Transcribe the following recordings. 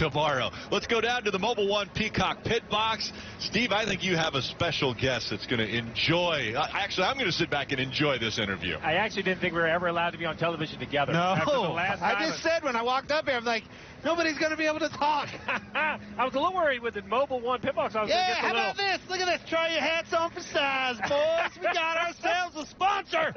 tomorrow. Let's go down to the Mobil 1 Peacock pit box. Steve, I think you have a special guest that's going to enjoy. Actually, I'm going to sit back and enjoy this interview. I actually didn't think we were ever allowed to be on television together. No, I just said when I walked up here, I'm like, nobody's going to be able to talk. I was a little worried with the Mobil 1 pit box. I was how about this? Look at this. Try your hats on for size, boys. We got ourselves a sponsor.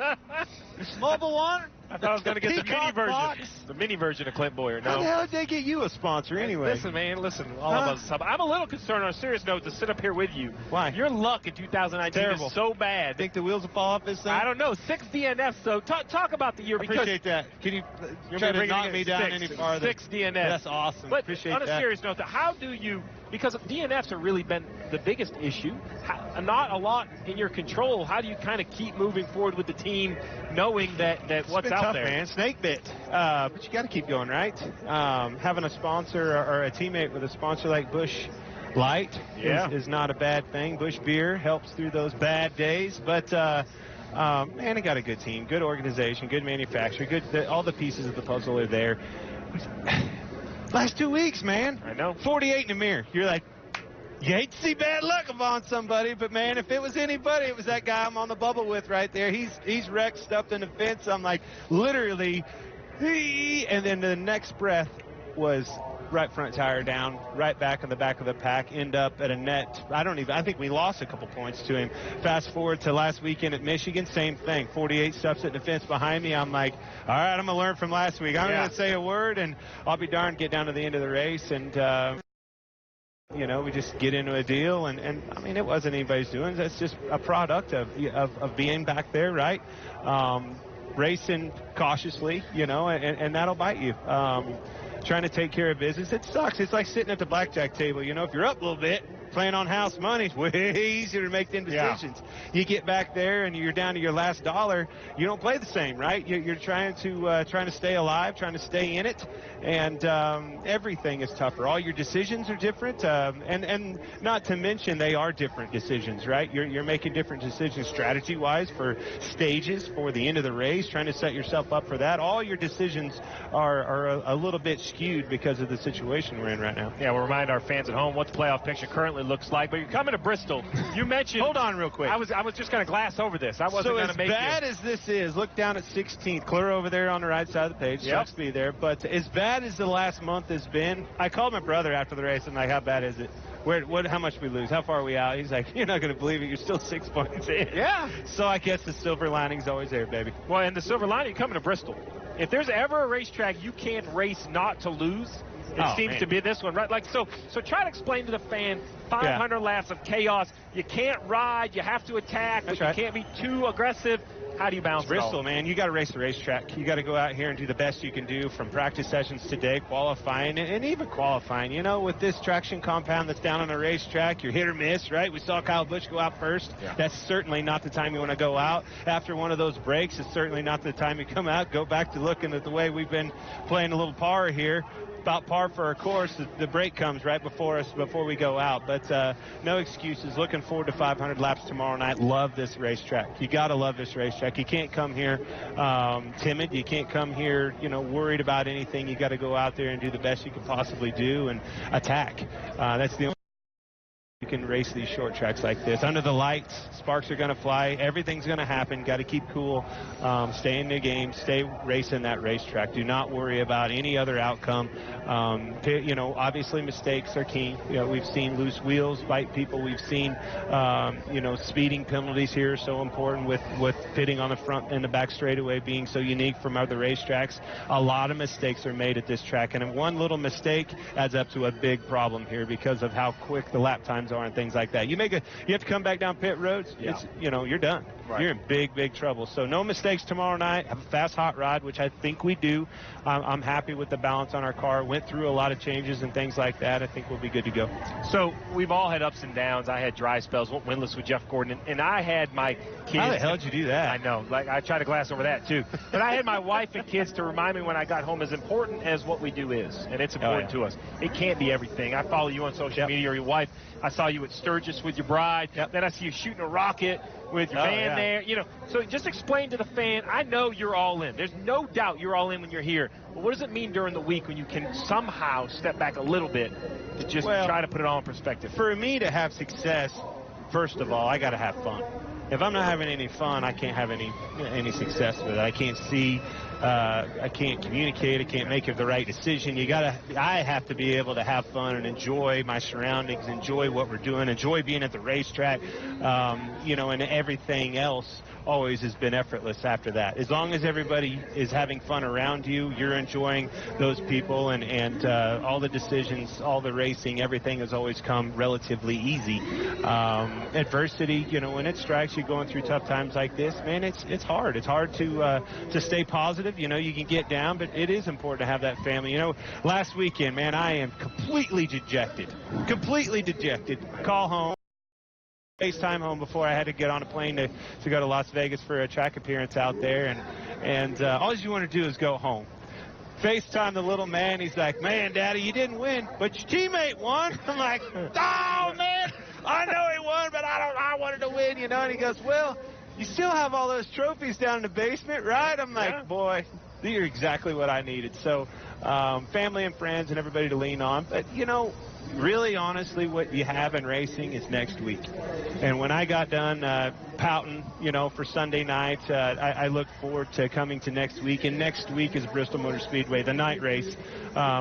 Mobil 1. I thought I was going to get the mini version. Box. The mini version of Clint Bowyer. No. How the hell did they get you a sponsor anyway? Listen, man, all of us. I'm a little concerned on a serious note to sit up here with you. Why? Your luck in 2019 Terrible. is so bad. Think the wheels will fall off this thing? I don't know. 6 DNFs, so talk about the year. I appreciate that. Can you try to knock me down any farther? 6 DNFs. That's awesome. But appreciate on a that. serious note, how do you, because DNFs have really been the biggest issue, not a lot in your control, how do you kind of keep moving forward with the team knowing that what's out tough, there? Man. Snake bit. But you got to keep going, right? Having a sponsor or a teammate with a sponsor like Busch Light is not a bad thing. Busch Beer helps through those bad days. But, man, I got a good team, good organization, good manufacturer, all the pieces of the puzzle are there. Last 2 weeks, man. I know. 48 in the mirror. You're like, you hate to see bad luck upon somebody, but, man, if it was anybody, it was that guy I'm on the bubble with right there. He's wrecked, stuffed in the fence. I'm like, literally, and then the next breath was right front tire down, right back in the back of the pack, end up at a net. I think we lost a couple points to him. Fast forward to last weekend at Michigan, same thing. 48 stuffs at the fence behind me. I'm like, all right, I'm going to learn from last week. I'm going to say a word, and I'll be darned get down to the end of the race. And, we just get into a deal, and I mean, it wasn't anybody's doing. That's just a product of being back there, right? Racing cautiously, and that'll bite you. Trying to take care of business, it sucks. It's like sitting at the blackjack table. If you're up a little bit, playing on house money, it's way easier to make them decisions. Yeah. You get back there and you're down to your last dollar. You don't play the same, right? You're trying to stay alive, trying to stay in it, and everything is tougher. All your decisions are different, and not to mention they are different decisions, right? You're making different decisions strategy-wise for stages for the end of the race, trying to set yourself up for that. All your decisions are a little bit skewed because of the situation we're in right now. Yeah, we'll remind our fans at home what the playoff picture currently looks like. But you're coming to Bristol. You mentioned. Hold on real quick. I was just going to glass over this. I wasn't going to make it. So as bad as this is, look down at 16th. Clear over there on the right side of the page. Sucks to be there. But as bad as the last month has been, I called my brother after the race and like, how bad is it? How much we lose? How far are we out? He's like, you're not going to believe it. You're still 6 points in. Yeah. So I guess the silver lining's always there, baby. Well, and the silver lining coming to Bristol. If there's ever a racetrack you can't race not to lose, it seems to be this one, right? Like so try to explain to the fan 500 laps of chaos. You can't ride, you have to attack, but you can't be too aggressive. How do you balance Bristol, man, you got to race the racetrack. You got to go out here and do the best you can do from practice sessions today, qualifying, and even qualifying. With this traction compound that's down on the racetrack, you're hit or miss, right? We saw Kyle Busch go out first. Yeah. That's certainly not the time you want to go out. After one of those breaks, it's certainly not the time you come out. Go back to looking at the way we've been playing a little par here. About par for our course. The break comes right before us before we go out. But no excuses. Looking forward to 500 laps tomorrow night. Love this racetrack. You got to love this racetrack. You can't come here timid. You can't come here, worried about anything. You got to go out there and do the best you can possibly do and attack. That's the only you can race these short tracks like this. Under the lights, sparks are going to fly. Everything's going to happen. Got to keep cool. Stay in the game. Stay racing that racetrack. Do not worry about any other outcome. Obviously mistakes are key. We've seen loose wheels bite people. We've seen, speeding penalties here are so important with pitting on the front and the back straightaway being so unique from other racetracks. A lot of mistakes are made at this track, and one little mistake adds up to a big problem here because of how quick the lap times are and things like that. You have to come back down pit roads. Yeah. You're done. Right. You're in big trouble. So no mistakes tomorrow night. Have a fast hot rod, which I think we do. I'm happy with the balance on our car. Went through a lot of changes and things like that. I think we'll be good to go. So we've all had ups and downs. I had dry spells, went winless with Jeff Gordon, and I had my kids. How the hell did you do that? I know. I try to glass over that too. But I had my wife and kids to remind me when I got home, as important as what we do is, and it's important to us. It can't be everything. I follow you on social media or your wife. I saw you at Sturgis with your bride. Then I see you shooting a rocket with your band in there. You know, so just explain to the fan, I know you're all in. There's no doubt you're all in when you're here. But what does it mean during the week when you can somehow step back a little bit to just try to put it all in perspective? For me to have success, first of all, I got to have fun. If I'm not having any fun, I can't have any success with it. I can't see, I can't communicate, I can't make the right decision. I have to be able to have fun and enjoy my surroundings, enjoy what we're doing, enjoy being at the racetrack, you know, and everything else always has been effortless after that. As long as everybody is having fun around you, you're enjoying those people, and all the decisions, all the racing, everything has always come relatively easy. Adversity, you know, when it strikes you going through tough times like this, man, it's hard. It's hard to stay positive. You know, you can get down, but it is important to have that family. You know, last weekend, man, I am completely dejected. Call home. FaceTime home before I had to get on a plane to go to Las Vegas for a track appearance out there, and all you want to do is go home. FaceTime the little man. He's like, man, Daddy, you didn't win, but your teammate won. I'm like, oh, man, I know he won, but I wanted to win, you know. And he goes, well, you still have all those trophies down in the basement, right? I'm like, boy, you're exactly what I needed. So family and friends and everybody to lean on. But, you know, really, honestly, what you have in racing is next week. And when I got done pouting, you know, for Sunday night, I look forward to coming to next week. And next week is Bristol Motor Speedway, the night race,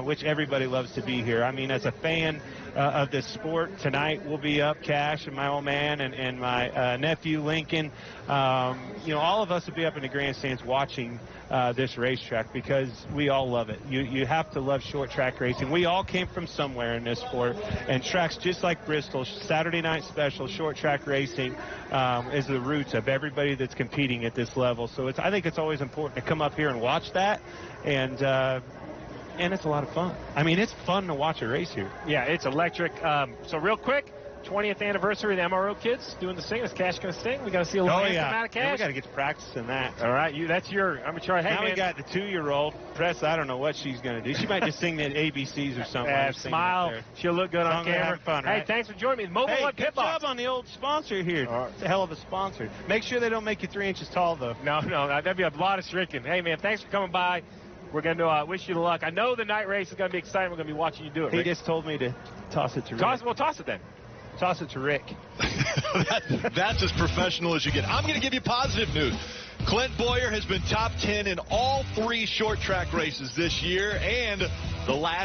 which everybody loves to be here. I mean, as a fan of this sport, tonight we'll be up, Cash and my old man and my nephew, Lincoln. You know, all of us will be up in the grandstands watching this racetrack because we all love it. You have to love short track racing. We all came from somewhere in this sport, and tracks just like Bristol, Saturday night special, short track racing is the roots of everybody that's competing at this level. So I think it's always important to come up here and watch that, and it's a lot of fun. I mean, it's fun to watch a race here. Yeah, it's electric. So real quick, 20th anniversary of the MRO kids doing the sing. Is Cash going to sing? We got to see a little anthem out of Cash. Yeah, we got to get to practicing that. All right, that's your. I'm sure. Hey, now we got the 2-year-old Press. I don't know what she's going to do. She might just sing the ABCs or something. Smile. She'll look good on camera. Fun, right? Hey, thanks for joining me. Mobil One Pit Box. Good job on the old sponsor here. It's a hell of a sponsor. Make sure they don't make you 3 inches tall, though. No, that'd be a lot of shrinking. Hey, man, thanks for coming by. We're going to wish you the luck. I know the night race is going to be exciting. We're going to be watching you do it. He just told me to toss it to Rick. Well, toss it then. Toss it to Rick. That's as professional as you get. I'm going to give you positive news. Clint Bowyer has been top 10 in all 3 short track races this year, and the last